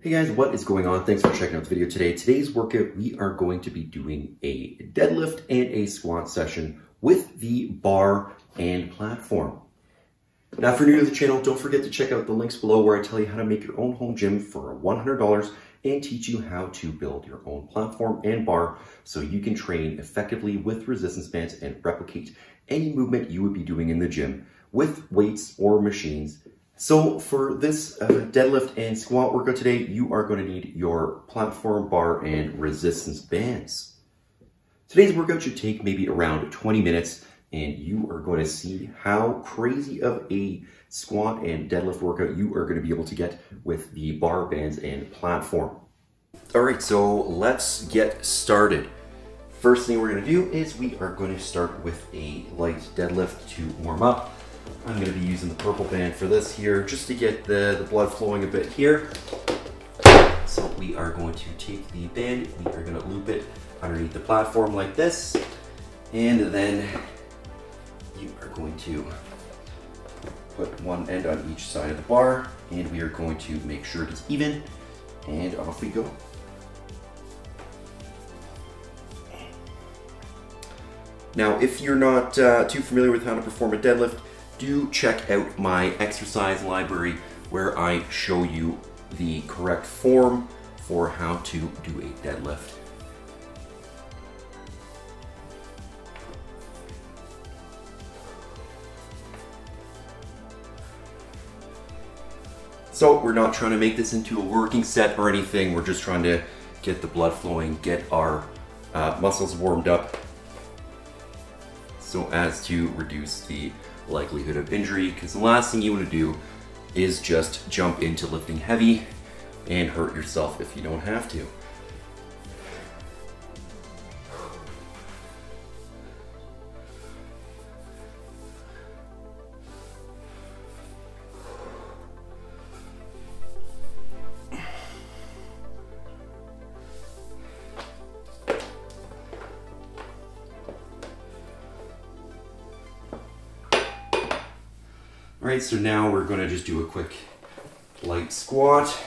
Hey guys, what is going on? Thanks for checking out the video today. Today's workout, we are going to be doing a deadlift and a squat session with the bar and platform. Now, if you're new to the channel, don't forget to check out the links below where I tell you how to make your own home gym for $100 and teach you how to build your own platform and bar so you can train effectively with resistance bands and replicate any movement you would be doing in the gym with weights or machines. So for this deadlift and squat workout today, you are going to need your platform, bar, and resistance bands. Today's workout should take maybe around 20 minutes, and you are going to see how crazy of a squat and deadlift workout you are going to be able to get with the bar, bands, and platform. All right, so let's get started. First thing we're going to do is we are going to start with a light deadlift to warm up. I'm going to be using the purple band for this here just to get the blood flowing a bit here. So we are going to take the band, we are going to loop it underneath the platform like this, and then you are going to put one end on each side of the bar, and we are going to make sure it is even, and off we go. Now, if you're not too familiar with how to perform a deadlift, do check out my exercise library where I show you the correct form for how to do a deadlift. So we're not trying to make this into a working set or anything. We're just trying to get the blood flowing, get our muscles warmed up so as to reduce the likelihood of injury, because the last thing you want to do is just jump into lifting heavy and hurt yourself if you don't have to. Alright, so now we're going to just do a quick light squat.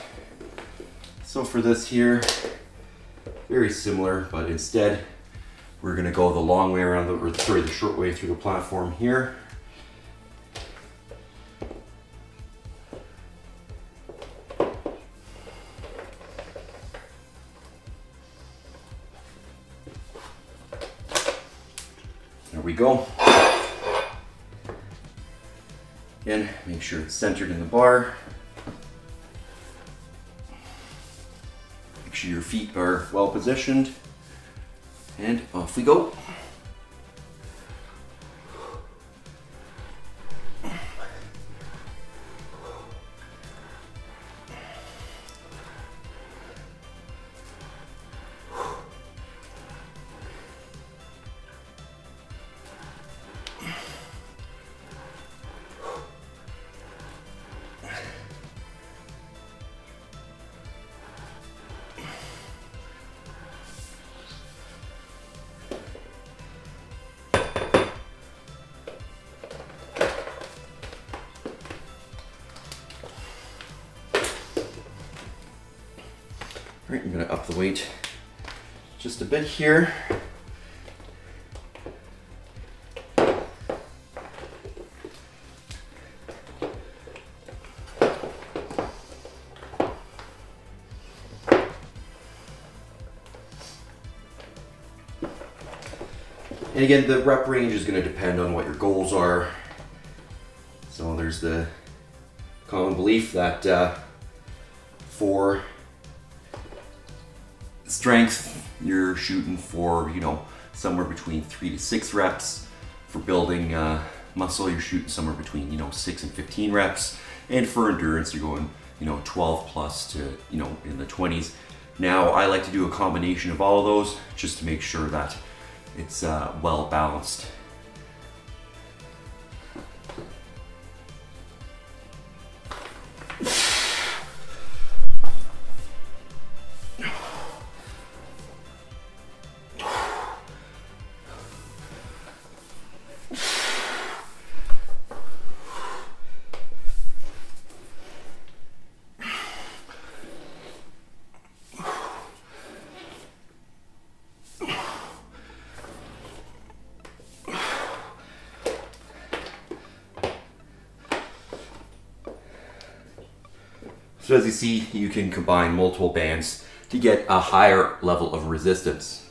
So for this here, very similar, but instead we're going to go the long way around the short way through the platform here. There we go. Again, make sure it's centered in the bar. Make sure your feet are well positioned. And off we go. All right, I'm going to up the weight just a bit here. And again, the rep range is going to depend on what your goals are. So there's the common belief that for strength, you're shooting for, somewhere between 3 to 6 reps. For building muscle, you're shooting somewhere between, 6 and 15 reps. And for endurance, you're going, 12 plus to, in the 20s. Now, I like to do a combination of all of those just to make sure that it's well balanced. So as you see, you can combine multiple bands to get a higher level of resistance.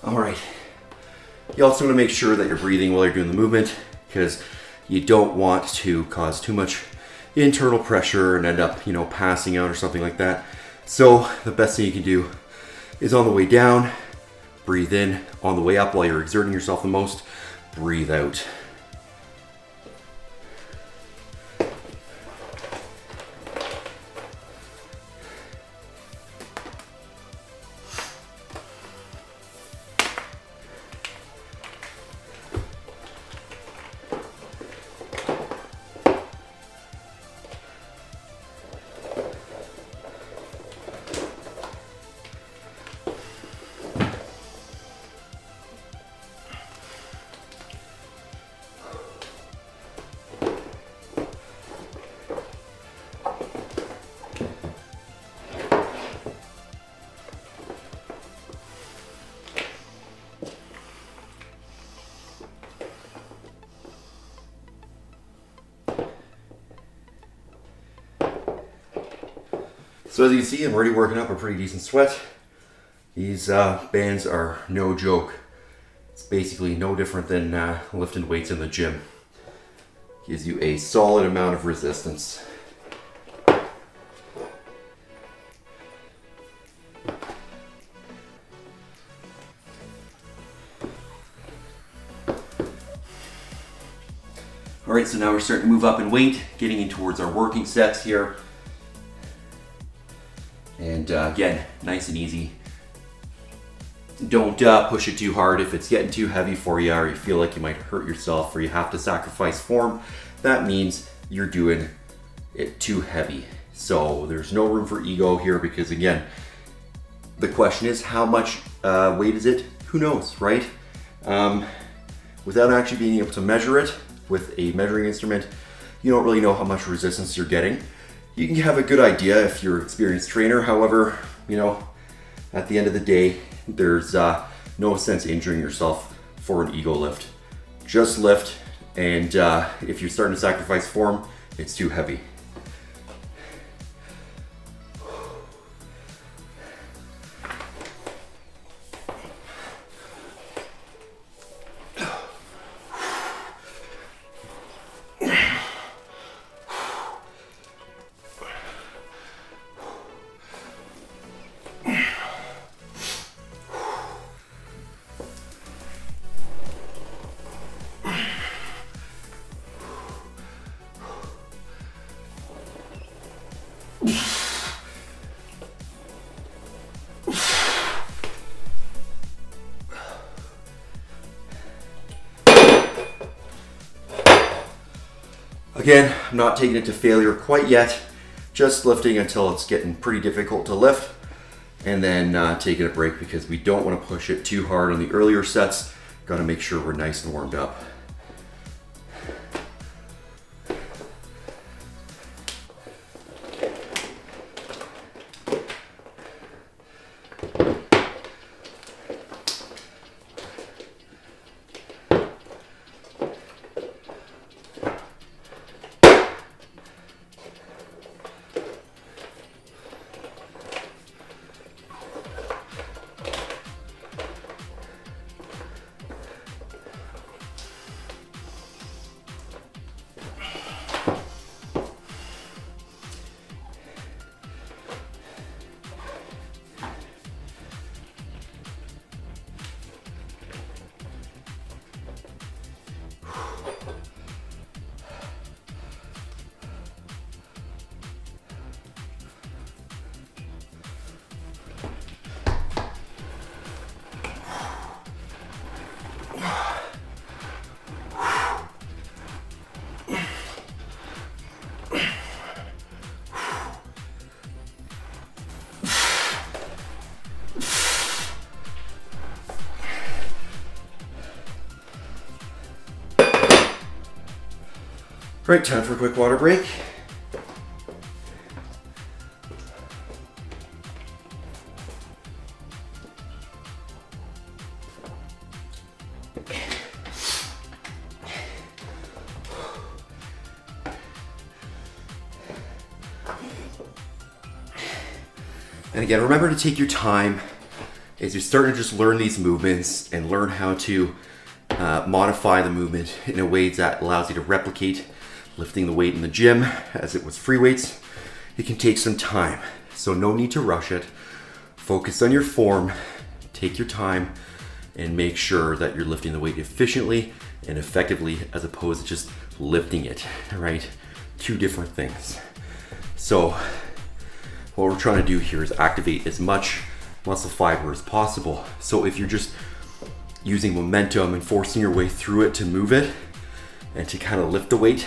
All right, you also want to make sure that you're breathing while you're doing the movement, because you don't want to cause too much internal pressure and end up, passing out or something like that. So the best thing you can do is on the way down, breathe in. On the way up, while you're exerting yourself the most, breathe out. So as you can see, I'm already working up a pretty decent sweat. These bands are no joke. It's basically no different than lifting weights in the gym. Gives you a solid amount of resistance. All right, so now we're starting to move up in weight, getting in towards our working sets here. And again, nice and easy. Don't push it too hard. If it's getting too heavy for you, or you feel like you might hurt yourself, or you have to sacrifice form, that means you're doing it too heavy. So there's no room for ego here, because again, the question is, how much weight is it? Who knows, right? Without actually being able to measure it with a measuring instrument, you don't really know how much resistance you're getting. You can have a good idea if you're an experienced trainer. However, at the end of the day, there's no sense injuring yourself for an ego lift. Just lift, and if you're starting to sacrifice form, it's too heavy. Again, I'm not taking it to failure quite yet, just lifting until it's getting pretty difficult to lift, and then taking a break because we don't want to push it too hard on the earlier sets. Got to make sure we're nice and warmed up. Right, time for a quick water break. And again, remember to take your time as you're starting to just learn these movements and learn how to modify the movement in a way that allows you to replicate lifting the weight in the gym as it was free weights. It can take some time, so no need to rush it. Focus on your form, take your time, and make sure that you're lifting the weight efficiently and effectively as opposed to just lifting it, right? Two different things. So what we're trying to do here is activate as much muscle fiber as possible. So if you're just using momentum and forcing your way through it to move it and to kind of lift the weight,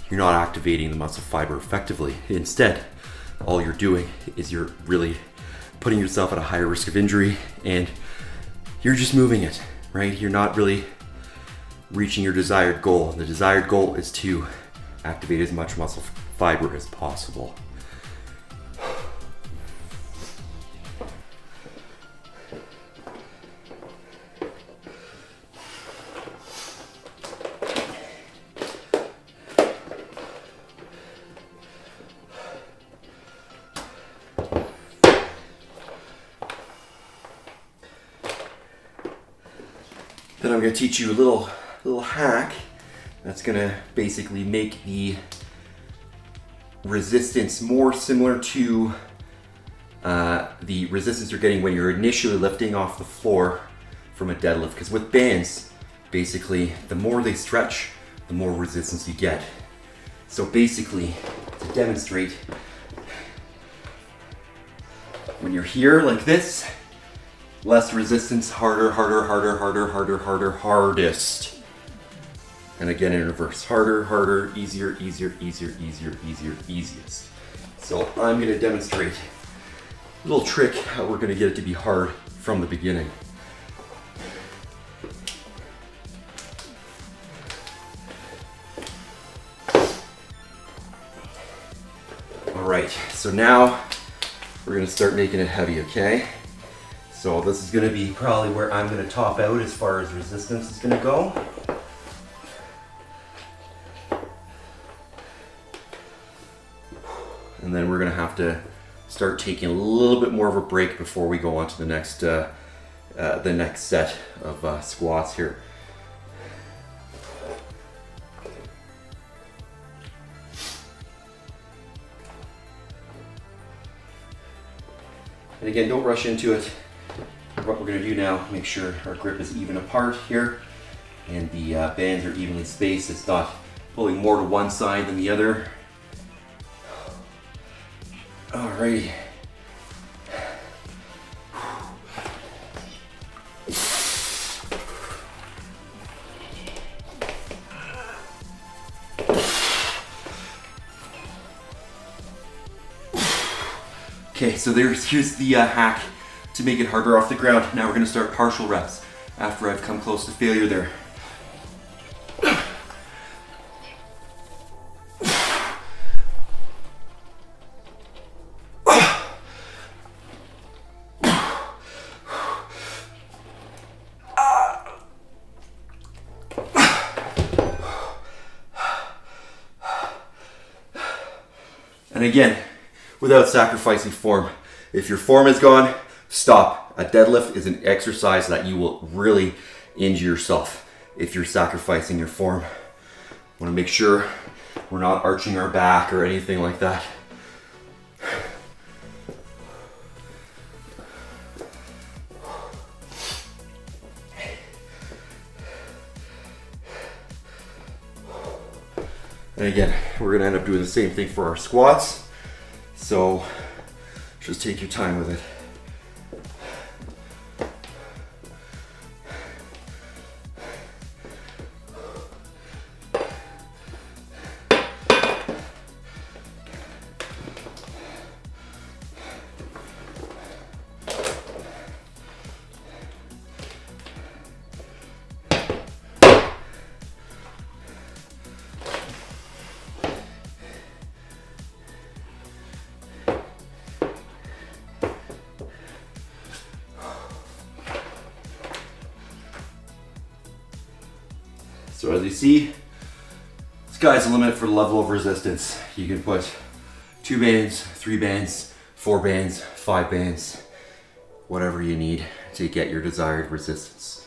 you're not activating the muscle fiber effectively. Instead, all you're doing is you're really putting yourself at a higher risk of injury and you're just moving it, right? You're not really reaching your desired goal. The desired goal is to activate as much muscle fiber as possible. Then I'm going to teach you a little hack that's going to basically make the resistance more similar to the resistance you're getting when you're initially lifting off the floor from a deadlift. Because with bands, basically, the more they stretch, the more resistance you get. So basically, to demonstrate, when you're here like this, less resistance, harder, harder, harder, harder, harder, harder, hardest. And again in reverse, harder, harder, easier, easier, easier, easier, easier, easiest. So I'm gonna demonstrate a little trick how we're gonna get it to be hard from the beginning. All right, so now we're gonna start making it heavy, okay? So this is going to be probably where I'm going to top out as far as resistance is going to go. And then we're going to have to start taking a little bit more of a break before we go on to the next set of squats here. And again, don't rush into it. What we're going to do now, make sure our grip is even apart here and the bands are evenly spaced. It's not pulling more to one side than the other. Alrighty. Okay, so here's the hack to make it harder off the ground. Now we're going to start partial reps after I've come close to failure there. And again, without sacrificing form. If your form is gone, stop. A deadlift is an exercise that you will really injure yourself if you're sacrificing your form. Want to make sure we're not arching our back or anything like that. And again, we're gonna end up doing the same thing for our squats. So just take your time with it. So as you see, sky's the limit for the level of resistance. You can put 2 bands, 3 bands, 4 bands, 5 bands, whatever you need to get your desired resistance.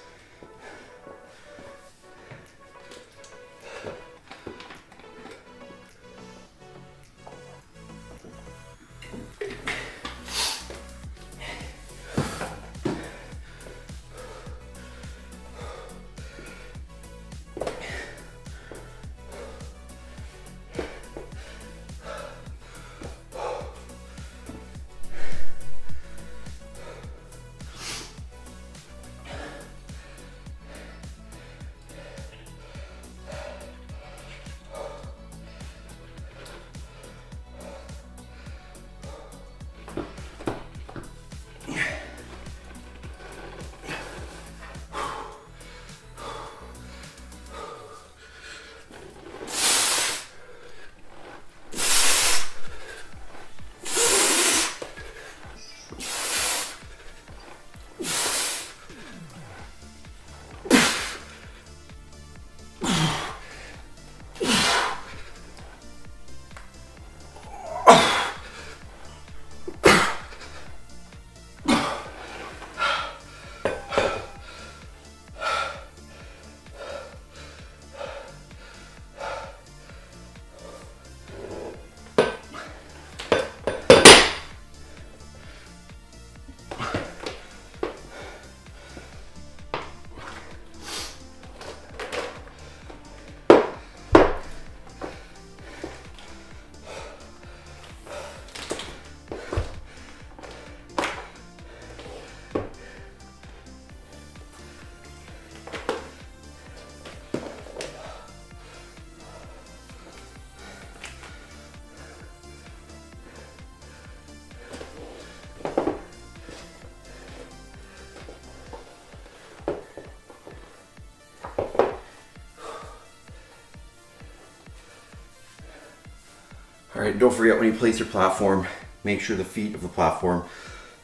All right, don't forget when you place your platform, make sure the feet of the platform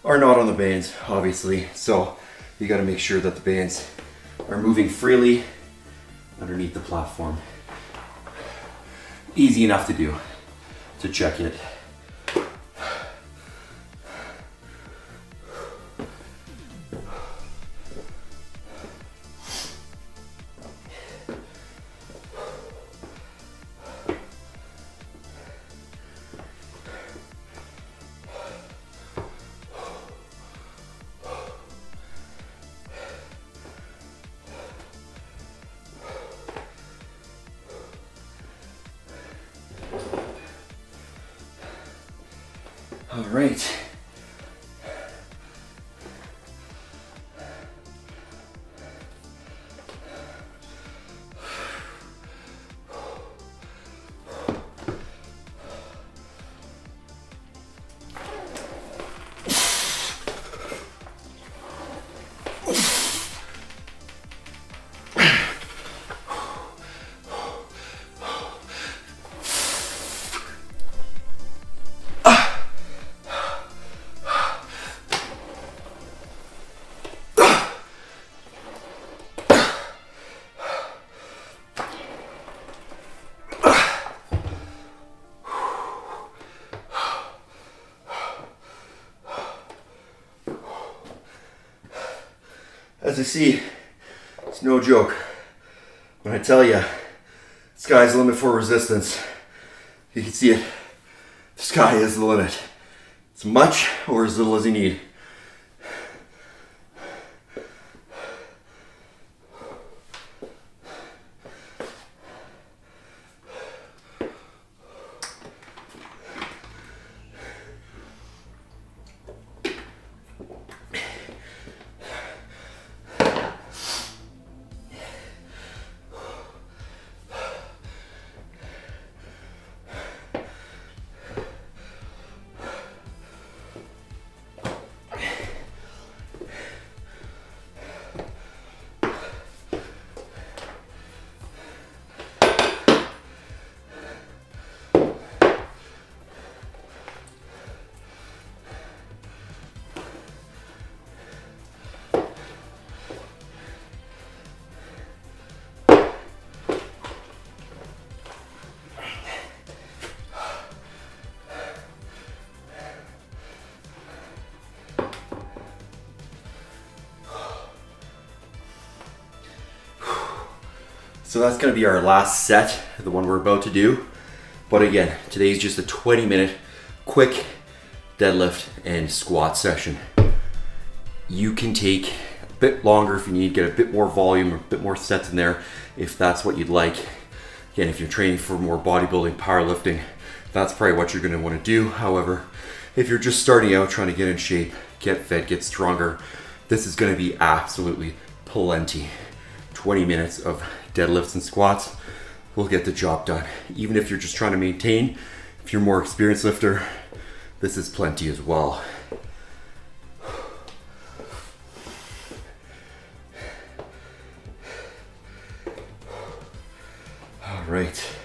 are not on the bands, obviously. So you gotta make sure that the bands are moving freely underneath the platform. Easy enough to do, to check it. All right. As you see, it's no joke when I tell you, sky's the limit for resistance. You can see it, the sky is the limit. As much or as little as you need. So that's gonna be our last set, the one we're about to do. But again, today's just a 20-minute quick deadlift and squat session. You can take a bit longer if you need, get a bit more volume or a bit more sets in there if that's what you'd like. Again, if you're training for more bodybuilding, powerlifting, that's probably what you're gonna wanna do. However, if you're just starting out trying to get in shape, get fit, get stronger, this is gonna be absolutely plenty. 20 minutes of deadlifts and squats will get the job done. Even if you're just trying to maintain, if you're a more experienced lifter, this is plenty as well. All right.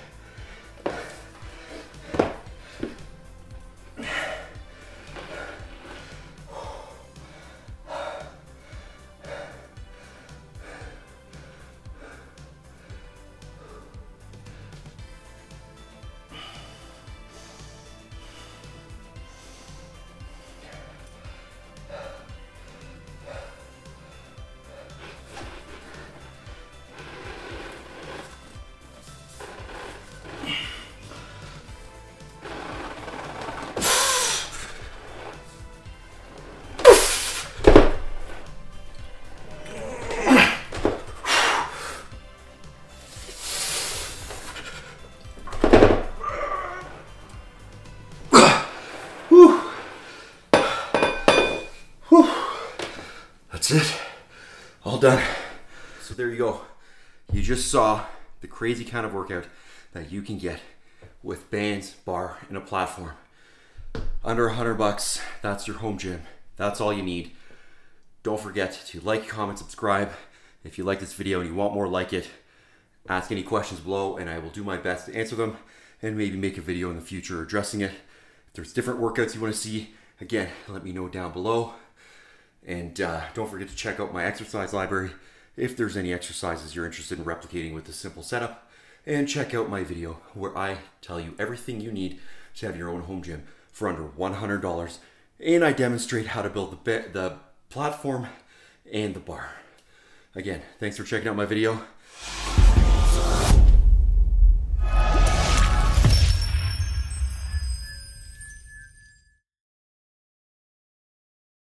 That's it, all done. So there you go. You just saw the crazy kind of workout that you can get with bands, bar, and a platform. Under $100, that's your home gym. That's all you need. Don't forget to like, comment, subscribe. If you like this video and you want more like it, ask any questions below and I will do my best to answer them and maybe make a video in the future addressing it. If there's different workouts you want to see, again, let me know down below. And don't forget to check out my exercise library if there's any exercises you're interested in replicating with this simple setup. And check out my video where I tell you everything you need to have your own home gym for under $100. And I demonstrate how to build the platform and the bar. Again, thanks for checking out my video.